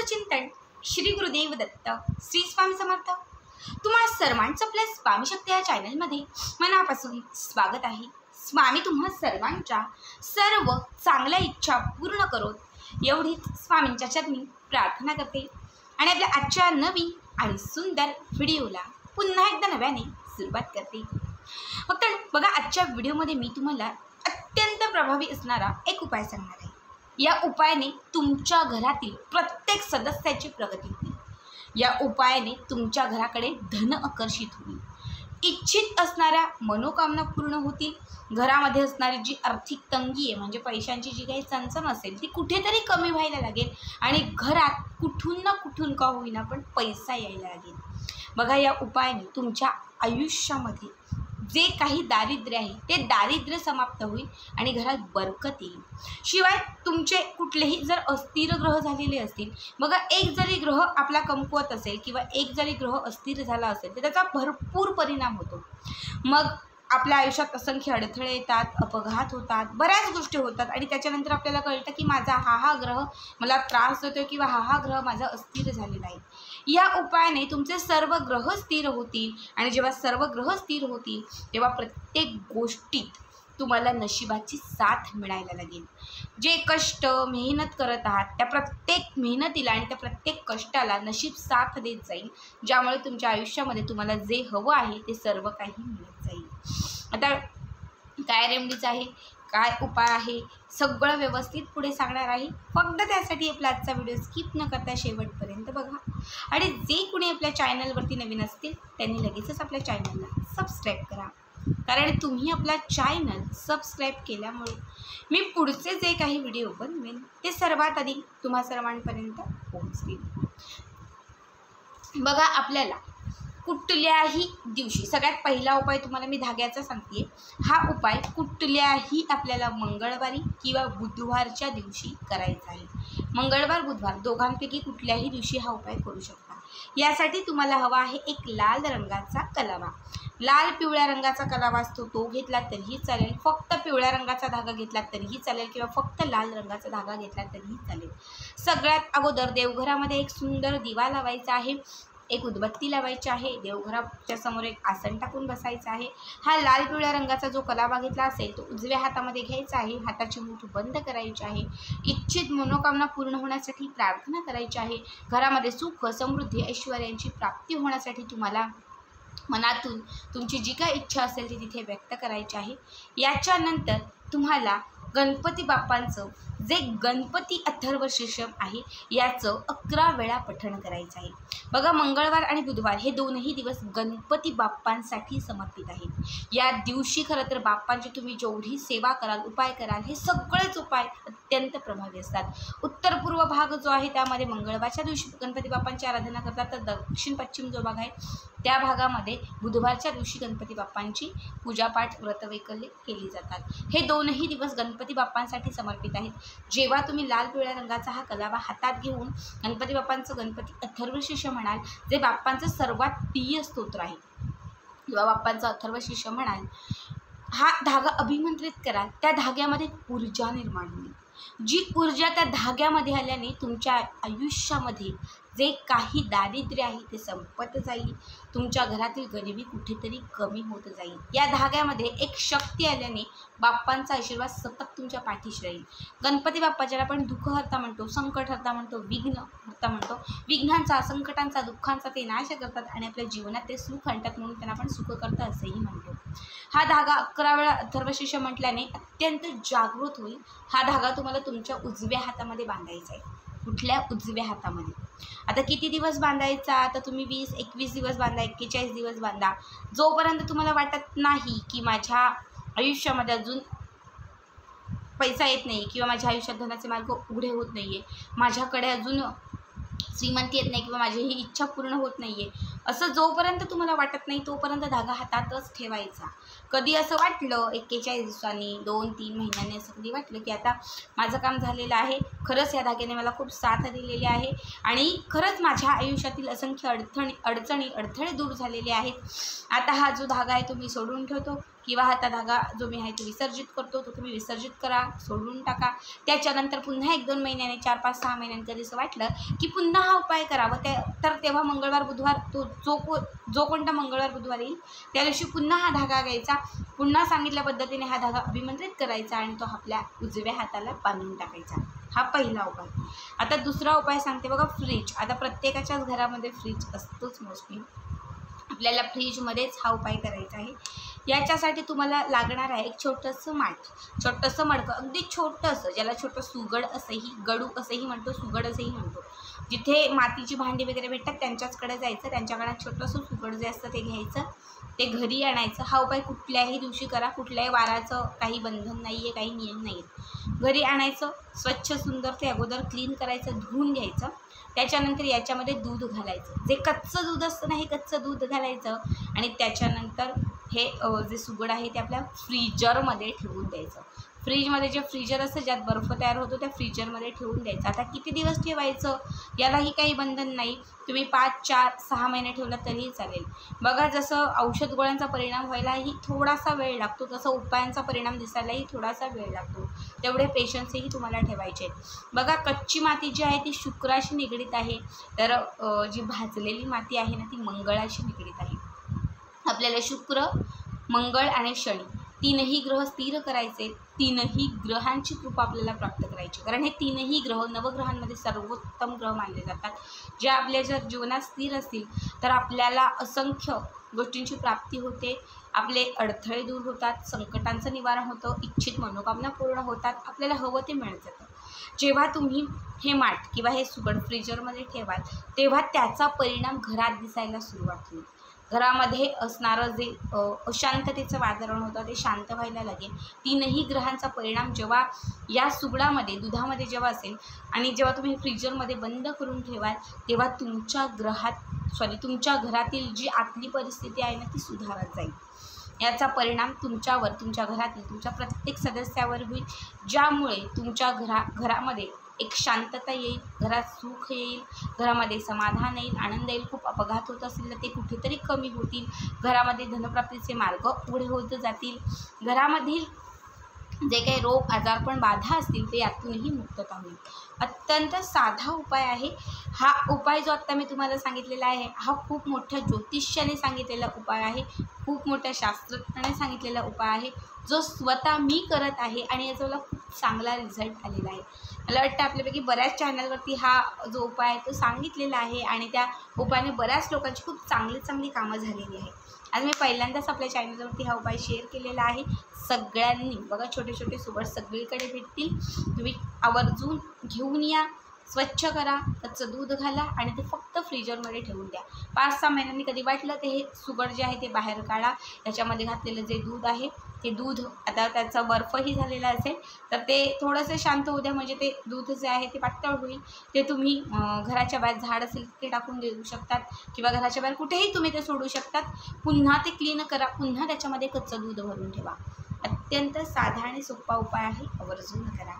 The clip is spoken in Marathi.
चिंतन श्री गुरुदेव दत्त श्री स्वामी समर्थ। तुम्हा सर्वांचं आपल्या स्वामी शक्ती या चॅनलमध्ये मनापासून स्वागत आहे। स्वामी तुम्हा सर्वांच्या सर्व चांगल्या इच्छा पूर्ण करोत एवढीच स्वामींच्या चरणी प्रार्थना करते आणि आपल्या आजच्या नवीन आणि सुंदर व्हिडिओला पुन्हा एकदा नव्याने सुरुवात करते। फक्त बघा, आजच्या व्हिडिओमध्ये मी तुम्हाला अत्यंत प्रभावी असणारा एक उपाय सांगणार आहे। या उपायाने तुमच्या घरातील प्रत्येक सदस्याची प्रगती होईल। या उपायाने तुमच्या घराकडे धन आकर्षित होईल, इच्छित असणाऱ्या मनोकामना पूर्ण होतील। घरामध्ये असणारी जी आर्थिक तंगी आहे म्हणजे पैशांची जी काही चणचण असेल ती कुठेतरी कमी व्हायला लागेल आणि घरात कुठून ना कुठून का होईना पण पैसा यायला लागेल। बघा, या उपायाने तुमच्या आयुष्यामध्ये जे काही दारिद्र्य आहे ते दारिद्र्य समाप्त होईल आणि घरात बरकत येईल। शिवाय तुमचे कुठलेही जर अस्थिर ग्रह झालेले असतील, बघा एक जरी ग्रह आपला कमकुवत असेल किंवा एक जरी ग्रह अस्थिर झाला असेल तर त्याचा भरपूर परिणाम होतो। मग आपल्या आयुष्यात असंख्य अडथळे येतात, अपघात होतात, बऱ्याच गोष्टी होतात आणि त्याच्यानंतर आपल्याला कळतं की माझा हा ग्रह मला त्रास देतोय किंवा हा ग्रह माझा अस्थिर झालेला आहे। या उपायाने तुमचे सर्व ग्रह स्थिर होतील आणि जेव्हा सर्व ग्रह स्थिर होतील तेव्हा प्रत्येक गोष्टीत तुम्हाला नशिबाची साथ मिळायला लागेल। जे कष्ट मेहनत करत आहात त्या प्रत्येक मेहनतीला आणि त्या प्रत्येक कष्टाला नशीब साथ देत जाईल, ज्यामुळे तुमच्या आयुष्यामध्ये तुम्हाला जे हवं आहे ते सर्व काही मिळत जाईल। आता काय रेमेडीज आहे, काय उपाय आहे, सगळं व्यवस्थित पुढे सांगणार आहे। फक्त त्यासाठी आपला आजचा व्हिडिओ स्किप न करता शेवटपर्यंत बघा आणि जे कोणी आपल्या चॅनलवरती नवीन असतील त्यांनी लगेचच आपल्या चॅनलला सबस्क्राईब करा, कारण तुम्ही आपला चॅनल सबस्क्राईब केल्यामुळे मी पुढचे जे काही व्हिडिओ बनवेन ते सर्वात आधी तुम्हा सर्वांपर्यंत पोहोचतील। बघा, आपल्याला कुठल्याही दिवशी सगळ्यात पहिला उपाय तुम्हाला मी धाग्याचा सांगते। हा उपाय कुठल्याही आपल्याला मंगळवारी किंवा बुधवारच्या दिवशी करायचा आहे। मंगळवार बुधवार दोघांपैकी कुठल्याही दिवशी हा उपाय करू शकता। यासाठी तुम्हाला हवा आहे एक लाल रंगाचा कलावा। लाल पिवळ्या रंगाचा कलावा असतो तो घेतला तरीही चालेल, फक्त पिवळ्या रंगाचा धागा घेतला तरीही चालेल किंवा फक्त लाल रंगाचा धागा घेतला तरीही चालेल। सगळ्यात अगोदर देवघरामध्ये एक सुंदर दिवा लावायचा आहे, एक उदबत्ती लावायची आहे, देवघराच्या समोर एक आसन टाकून बसायचं आहे। हा लाल पिवळ्या रंगाचा जो कलावा घेतला असेल तो उजव्या हातामध्ये घ्यायचा आहे, हाताची मूठ बंद करायची आहे, इच्छित मनोकामना पूर्ण होण्यासाठी प्रार्थना करायची आहे। घरामध्ये सुख समृद्धी ऐश्वर्यांची प्राप्ती होण्यासाठी तुम्हाला मनातून तुमची जी काही इच्छा असेल ती तिथे व्यक्त करायची आहे। याच्यानंतर तुम्हाला गणपती बाप्पांचं जे गणपती अथर्वशीर्षम आहे याचं 11 वेळा पठण करायचं आहे। बघा, मंगळवार आणि बुधवार हे दोनही दिवस गणपती बाप्पांसाठी समर्पित आहेत। या दिवशी खरं तर बाप्पांची तुम्ही जेवढी सेवा कराल, उपाय कराल, हे सगळेच उपाय अत्यंत प्रभावी असतात। उत्तर पूर्व भाग जो आहे त्यामध्ये मंगळवारच्या दिवशी गणपती बाप्पांची आराधना करतात, तर दक्षिण पश्चिम जो भाग आहे त्या भागामध्ये बुधवारच्या दिवशी गणपती बाप्पांची पूजापाठ व्रतवैकल्ये केली जातात। हे दोनही दिवस गणपती बाप्पांसाठी समर्पित आहेत। जेव्हा तुम्ही लाल पिवळ्या रंगाचा हा कलावा हातात घेऊन गणपती बाप्पांचं गणपती अथर्वशीर्ष म्हणाल, जे बाप्पांचं सर्वात प्रिय स्तोत्र आहे किंवा बाप्पांचं अथर्वशीर्ष म्हणाल, हा धागा अभिमंत्रित कराल, त्या धाग्यामध्ये ऊर्जा निर्माण होईल। जी ऊर्जा त्या धाग्यामध्ये आल्याने तुमच्या आयुष्यामध्ये जे काही दारिद्र्य आहे ते संपत जाईल, तुमच्या घरातील गरिबी कुठेतरी कमी होत जाईल। या धाग्यामध्ये एक शक्ती आल्याने बाप्पांचा आशीर्वाद सतत तुमच्या पाठीशी राहील। गणपती बाप्पा ज्याला आपण दुःखहर्ता म्हणतो, संकटहर्ता म्हणतो, विघ्नहर्ता म्हणतो, विघ्नांचा संकटांचा दुःखांचा ते नाश करतात आणि आपल्या जीवनात ते सुख आणतात, म्हणून त्यांना आपण सुखकर्ता असेही म्हणतो। हा धागा 11 वेळा अथर्वशीर्ष म्हटल्याने अत्यंत जागृत होईल। हा धागा तुम्हाला तुमच्या उजव्या हातामध्ये बांधायचा आहे। कुठल्या? उजव्या हातामध्ये। आता किती दिवस बांधायचा? आता तुम्ही 20, 21 दिवस बांधा, 41 दिवस बांधा, जोपर्यंत तुम्हाला वाटत नाही की माझ्या आयुष्यामध्ये अजून पैसा येत नाही किंवा माझ्या आयुष्यात धनाचे मार्ग उघडे होत नाही आहे, माझ्याकडे अजून श्रीमंती येत नाही किंवा माझी ही इच्छा पूर्ण होत नाही आहे, असं जोपर्यंत तुम्हाला वाटत नाही तोपर्यंत धागा हातातच ठेवायचा। कधी असं वाटलं 41 दिवसांनी, 2-3 महिन्यांनी असं कधी वाटलं की आता माझं काम झालेलं आहे, खरंच या धाग्याने मला खूप साथ दिलेली आहे आणि खरंच माझ्या आयुष्यातील असंख्य अडचणी अडथळे दूर झालेले आहेत, आता हा जो धागा आहे तो मी सोडून ठेवतो किंवा हाता धागा जो मी आहे तो विसर्जित करतो तो तुम्ही विसर्जित करा, सोडून टाका. त्याच्यानंतर पुन्हा 1-2 महिन्याने 4-5-6 महिन्यांनी कधी असं वाटलं की पुन्हा हा उपाय करावा तर तेव्हा मंगळवार बुधवार तो जो कोणता मंगळवार बुधवार येईल त्या दिवशी पुन्हा हा धागा घ्यायचा, पुन्हा सांगितल्या पद्धतीने हा धागा अभिमंत्रित करायचा आणि तो आपल्या उजव्या हाताला बांधून टाकायचा. हा पहिला उपाय. आता दुसरा उपाय सांगते बघा, फ्रीज. आता प्रत्येकाच्याच घरामध्ये फ्रीज असतोच मोस्टली. आपल्याला फ्रीजमध्येच हा उपाय करायचा आहे. याच्यासाठी तुम्हाला लागणार आहे एक छोटंसं मडकं, अगदी छोटंसं, ज्याला छोटं सुगड असंही, गडू असंही म्हणतो, सुगड असंही म्हणतो. जिथे मातीची भांडी वगैरे भेटतात त्यांच्याचकडे जायचं, त्यांच्याकडे छोटंसं सुगड जे असतं ते घ्यायचं, ते घरी आणायचं. हा उपाय कुठल्याही दिवशी करा, कुठल्याही वाराचं काही बंधन नाही आहे, काही नियम नाही आहेत. घरी आणायचं, स्वच्छ सुंदर ते अगोदर क्लीन करायचं, धुवून घ्यायचं. त्याच्यानंतर याच्यामध्ये दूध घालायचं, जे कच्चं दूध असतं ना हे कच्चं दूध घालायचं आणि त्याच्यानंतर हे जे सुगड आहे ते आपल्या फ्रीजरमध्ये ठेवून द्यायचं. फ्रीजमध्ये जे फ्रीजर असतं ज्यात बर्फ तयार होतो त्या फ्रीजरमध्ये ठेवून द्यायचं. आता किती दिवस ठेवायचं यालाही काही बंधन नाही, तुम्ही 5, 4, 6 महिने ठेवलं तरीही चालेल. बघा, जसं औषध गोळ्यांचा परिणाम व्हायलाही थोडासा वेळ लागतो तसं उपायांचा परिणाम दिसायलाही थोडासा वेळ लागतो. तेवढे पेशन्सही तुम्हाला ठेवायचे आहेत. बघा, कच्ची माती जी आहे ती शुक्राशी निगडीत आहे, तर जी भाजलेली माती आहे ना ती मंगळाशी निगडीत आहे. आपल्याला शुक्र, मंगळ आणि शनी तीनही ग्रह स्थिर करायचे, तीनही ग्रहांची कृपा आपल्याला प्राप्त करायची. कारण हे तीनही ग्रह नवग्रहांमध्ये सर्वोत्तम ग्रह मानले जातात. जे आपल्या जर जीवनात स्थिर असतील तर आपल्याला असंख्य गोष्टींची प्राप्ती होते, आपले अडथळे दूर होतात, संकटांचं निवारण होतं, इच्छित मनोकामना पूर्ण होतात, आपल्याला हवं ते मिळत जातं. जेव्हा तुम्ही हे माठ किंवा हे सुगड फ्रीजरमध्ये ठेवाल तेव्हा त्याचा परिणाम घरात दिसायला सुरुवात होईल. घरामध्ये असणारं जे अशांततेचं वातावरण होतं ते शांत व्हायला लागेल. तीनही ग्रहांचा परिणाम जेव्हा या सुगडामध्ये, दुधामध्ये जेव्हा असेल आणि जेव्हा तुम्ही फ्रीजरमध्ये बंद करून ठेवाल तेव्हा तुमच्या घरातील जी आतली परिस्थिती आहे ना ती सुधारत जाईल. याचा परिणाम तुमच्यावर, तुमच्या घरातील, तुमच्या प्रत्येक सदस्यावर होईल, ज्यामुळे तुमच्या घरामध्ये एक शांतता येईल, घरात सुख येईल, घरामध्ये समाधान येईल, आनंद येईल. खूप अपघात होत असतील तर ते कुठेतरी कमी होतील, घरामध्ये धनप्राप्तीचे मार्ग पुढे होत जातील, घरामधील जे काही रोग आजारपण बाधा असतील ते यातूनही मुक्तता होईल. अत्यंत साधा उपाय आहे हा. उपाय जो आत्ता मी तुम्हाला सांगितलेला आहे हा खूप मोठ्या ज्योतिष्याने सांगितलेला उपाय आहे, खूप मोठ्या शास्त्रज्ञाने सांगितलेला उपाय आहे, जो स्वतः मी करत आहे आणि याचा मला खूप चांगला रिझल्ट आलेला आहे. मला वाटतं आपल्यापैकी बऱ्याच चॅनलवरती हा जो उपाय आहे तो सांगितलेला आहे आणि त्या उपायाने बऱ्याच लोकांची खूप चांगली कामं झालेली आहे. आज मी पहिल्यांदाच आपल्या चॅनलवरती हा उपाय शेअर केलेला आहे. सगळ्यांनी बघा, छोटे छोटे सुगड सगळीकडे भेटतील, तुम्ही आवर्जून घेऊन या, स्वच्छ करा, कच्चं दूध घाला आणि ते फक्त फ्रीजरमध्ये ठेवून द्या. 5-6 महिन्यांनी कधी वाटलं ते हे सुगड जे आहे ते बाहेर काढा. त्याच्यामध्ये घातलेलं जे दूध आहे ते दूध, आता त्याचा बर्फही झालेला असेल तर ते थोडंसं शांत होऊ द्या, म्हणजे ते दूध जे आहे ते पातळ होईल. ते तुम्ही घराच्या बाहेर झाड असेल ते टाकून देऊ शकतात किंवा घराच्या बाहेर कुठेही तुम्ही ते सोडू शकतात. पुन्हा ते क्लीन करा, पुन्हा त्याच्यामध्ये कच्चं दूध भरून ठेवा. अत्यंत साधा आणि सोपा उपाय आहे, आवर्जून करा.